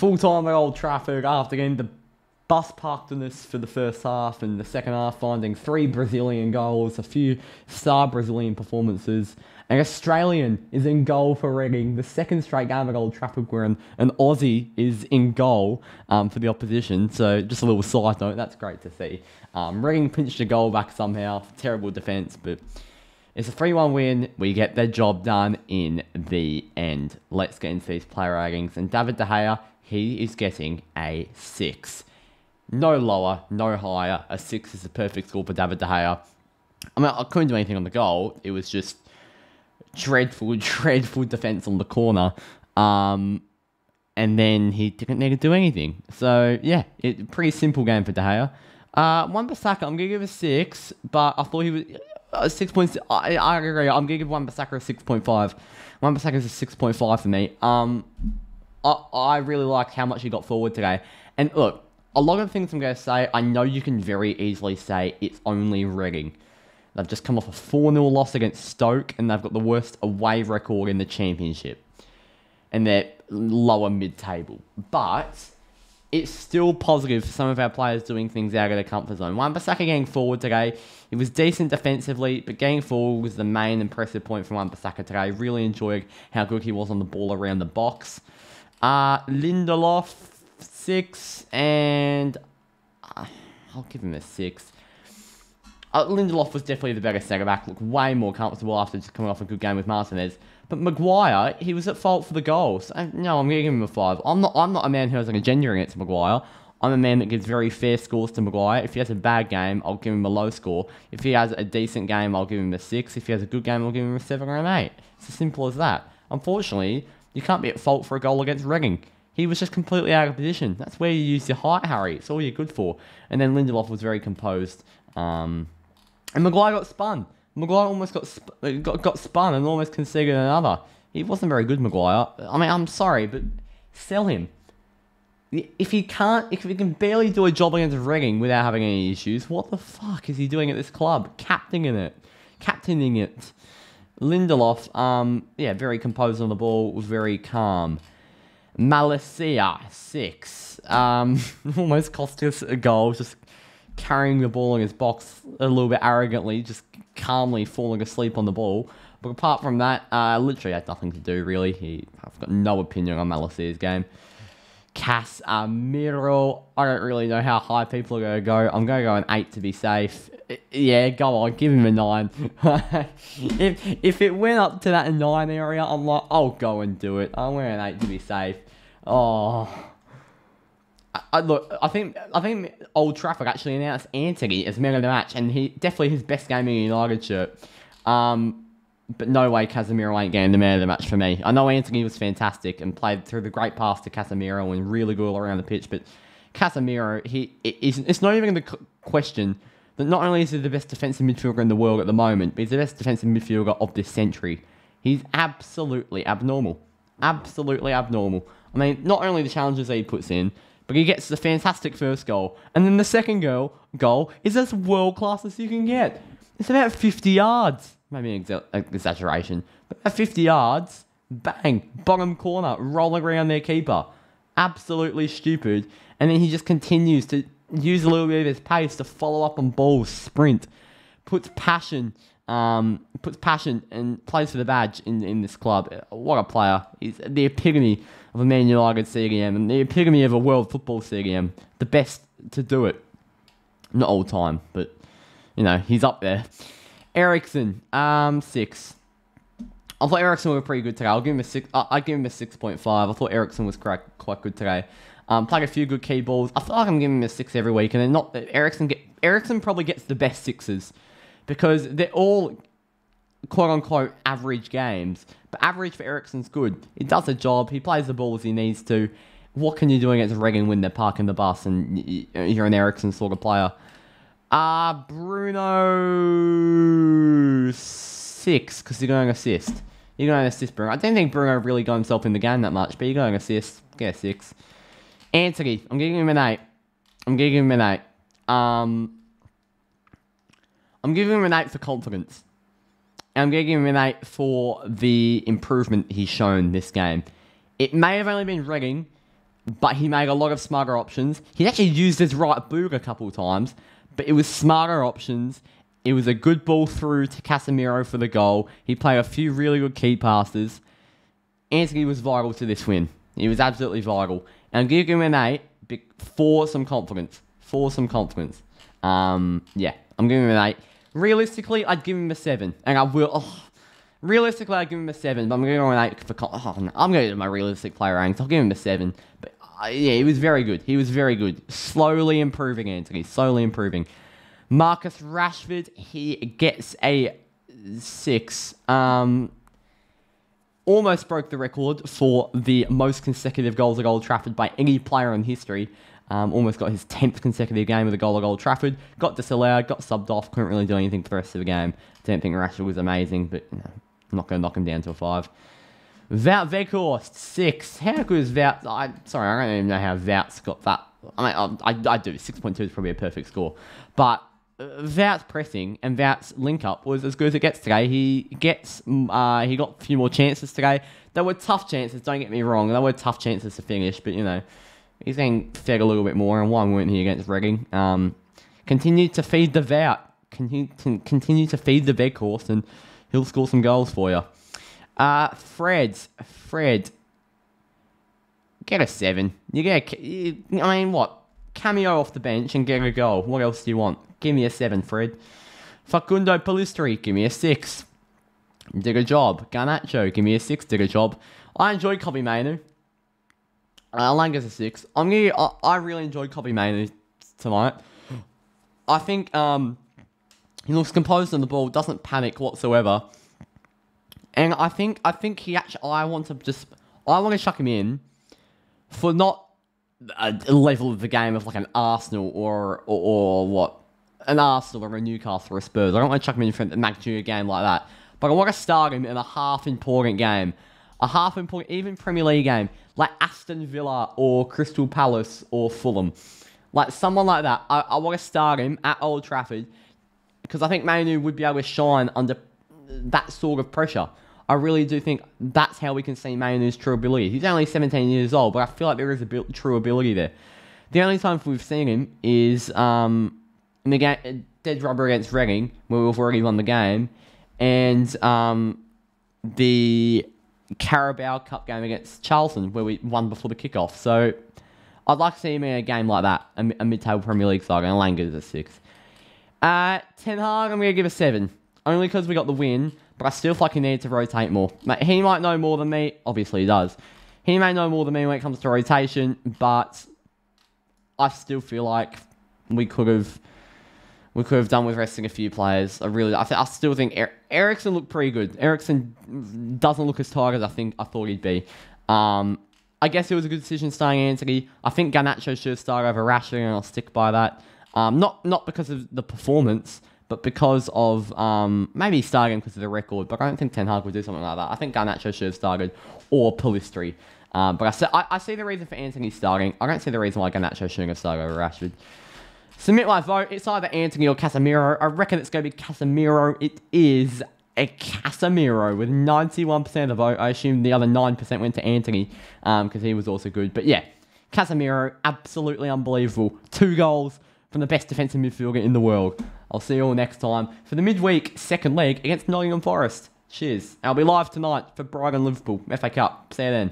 Full time at Old Trafford after getting the bus parked on us for the first half, and the second half finding 3 Brazilian goals, a few star Brazilian performances. An Australian is in goal for Reading. The second straight game at Old Trafford where an Aussie is in goal for the opposition. So just a little side note, that's great to see. Reading pinched a goal back somehow. Terrible defence, but it's a 3-1 win. We get the job done in the end. Let's get into these player ratings. And David De Gea, he is getting a 6. No lower, no higher. A 6 is the perfect score for David De Gea. I mean, I couldn't do anything on the goal. It was just dreadful defence on the corner. And then he didn't need to do anything. So, yeah, pretty simple game for De Gea. Wan-Bissaka, I'm going to give a 6, but I thought he was 6 points. I agree. I'm going to give Wan-Bissaka a 6.5. Wan-Bissaka is a 6.5 for me. I really liked how much he got forward today. And look, a lot of things I'm going to say, I know you can very easily say it's only Reading. They've just come off a 4-0 loss against Stoke, and they've got the worst away record in the Championship. And they're lower mid-table. But it's still positive for some of our players doing things out of their comfort zone. Wan-Bissaka getting forward today. It was decent defensively, but getting forward was the main impressive point from Wan-Bissaka today. Really enjoyed how good he was on the ball around the box. Lindelof, 6, and I'll give him a 6. Lindelof was definitely the better centre-back, looked way more comfortable after just coming off a good game with Martinez. But Maguire, he was at fault for the goals. No, I'm going to give him a 5. I'm not a man who has an agenda against Maguire. I'm a man that gives very fair scores to Maguire. If he has a bad game, I'll give him a low score. If he has a decent game, I'll give him a 6. If he has a good game, I'll give him a 7 or an 8. It's as simple as that. Unfortunately, you can't be at fault for a goal against Reading. He was just completely out of position. That's where you use your height, Harry. It's all you're good for. And then Lindelof was very composed. And Maguire got spun. Maguire almost got spun and almost conceded another. He wasn't very good, Maguire. I mean, I'm sorry, but sell him. If he can barely do a job against Reading without having any issues, what the fuck is he doing at this club? Captaining it. Lindelof, yeah, very composed on the ball, was very calm. Malacia, 6. Almost cost us a goal, just carrying the ball in his box a little bit arrogantly, just calmly falling asleep on the ball. But apart from that, literally had nothing to do, really. I've got no opinion on Malacia's game. Casemiro, I don't really know how high people are going to go. I'm going to go an 8 to be safe. Yeah, go on, give him a 9. if it went up to that 9 area, I'm like, I'll go and do it. I'm wearing an 8 to be safe. Oh, look, I think Old Trafford actually announced Anthony as man of the match, and he definitely his best game in a United shirt. But no way Casemiro ain't getting the man of the match for me. I know Anthony was fantastic and played through the great pass to Casemiro and really good all around the pitch, but Casemiro, it's not even the question that not only is he the best defensive midfielder in the world at the moment, but he's the best defensive midfielder of this century. He's absolutely abnormal. Absolutely abnormal. I mean, not only the challenges that he puts in, but he gets the fantastic first goal. And then the second goal is as world-class as you can get. It's about 50 yards. Maybe an exaggeration. But at 50 yards, bang, bottom corner, rolling around their keeper. Absolutely stupid. And then he just continues to use a little bit of his pace to follow up on balls, sprint. Puts passion and plays for the badge in this club. What a player. He's the epitome of a Man United CDM and the epitome of a world football CDM. The best to do it. Not all time, but, you know, he's up there. Eriksen, 6. I thought Eriksen was pretty good today. I'll give him a 6. I'd give him a 6.5. I thought Eriksen was quite good today. Played a few good key balls. I feel like I'm giving him a 6 every week, and then not Eriksen probably gets the best 6s because they're all quote-unquote average games. But average for Eriksen's good. He does a job. He plays the ball as he needs to. What can you do against Reading when they're parking the bus and you're an Eriksen sort of player? Bruno, 6, because you're going to assist. You're going to assist Bruno. I don't think Bruno really got himself in the game that much, but you're going to assist. Get a 6. Anthony, I'm giving him an 8. I'm giving him an 8 for confidence. And I'm giving him an 8 for the improvement he's shown this game. It may have only been Reading. but he made a lot of smarter options. He actually used his right boot a couple of times, but it was smarter options. It was a good ball through to Casemiro for the goal. He played a few really good key passes. Anthony was vital to this win. He was absolutely vital. And I'm giving him an 8 for some confidence. Yeah, I'm giving him an 8. Realistically, I'd give him a 7. And I will... Realistically, I'd give him a 7, but I'm going to go an 8 for... I'm going to do my realistic player ranks. I'll give him a 7. But yeah, he was very good. Slowly improving, Anthony. Slowly improving. Marcus Rashford, he gets a 6. Almost broke the record for the most consecutive goals at Old Trafford by any player in history. Almost got his 10th consecutive game with a goal at Old Trafford. Got disallowed, got subbed off, couldn't really do anything for the rest of the game. Didn't think Rashford was amazing, but I'm not going to knock him down to a 5. Wout Weghorst, 6. How good is Wout? I don't even know how Wout's got that. I do. 6.2 is probably a perfect score. But Wout's pressing and Wout's link-up was as good as it gets today. He got a few more chances today. They were tough chances, don't get me wrong. They were tough chances to finish, but, he's getting fed a little bit more, and one weren't he against Reading. Continue to feed the Wout. Continue to feed the Weghorst, and he'll score some goals for you. Fred, get a 7. What? Cameo off the bench and get a goal. What else do you want? Give me a 7, Fred. Facundo Pellistri, give me a 6. Did a job. Garnacho, give me a 6. Did a job. I enjoyed Kobbie Mainoo. Langa's a 6. I really enjoyed Kobbie Mainoo tonight. I think he looks composed on the ball, doesn't panic whatsoever. And I think he actually... I want to chuck him in for not a level of the game of like an Arsenal or what? An Arsenal or a Newcastle or a Spurs. I don't want to chuck him in for a magnitude a game like that. But I want to start him in a half-important game. A half-important, even Premier League game. Like Aston Villa or Crystal Palace or Fulham. Like someone like that. I want to start him at Old Trafford. Because I think Mainoo would be able to shine under that sort of pressure. I really do think that's how we can see Mainoo's true ability. He's only 17 years old, but I feel like there is a true ability there. The only time we've seen him is in the game, dead rubber against Reading, where we've already won the game, and the Carabao Cup game against Charlton, where we won before the kickoff. So I'd like to see him in a game like that, a mid-table Premier League side, and Langa's a 6. Ten Hag, I'm going to give a 7. Only because we got the win, but I still feel like he needed to rotate more. He might know more than me. Obviously, he does. He may know more than me when it comes to rotation, but I still feel like we could have done with resting a few players. I still think Eriksen looked pretty good. Eriksen doesn't look as tired as I thought he'd be. I guess it was a good decision starting Anthony. I think Garnacho should have started over Rashford, and I'll stick by that. Not because of the performance, but because of maybe starting because of the record. But I don't think Ten Hag would do something like that. I think Garnacho should have started, or Pellistri. But I see the reason for Anthony starting. I don't see the reason why Garnacho shouldn't have started over Rashford. Submit my vote. It's either Anthony or Casemiro. I reckon it's going to be Casemiro. It is a Casemiro with 91% of the vote. I assume the other 9% went to Anthony because he was also good. But yeah, Casemiro, absolutely unbelievable. 2 goals from the best defensive midfielder in the world. I'll see you all next time for the midweek second leg against Nottingham Forest. Cheers. I'll be live tonight for Brighton Liverpool FA Cup. See you then.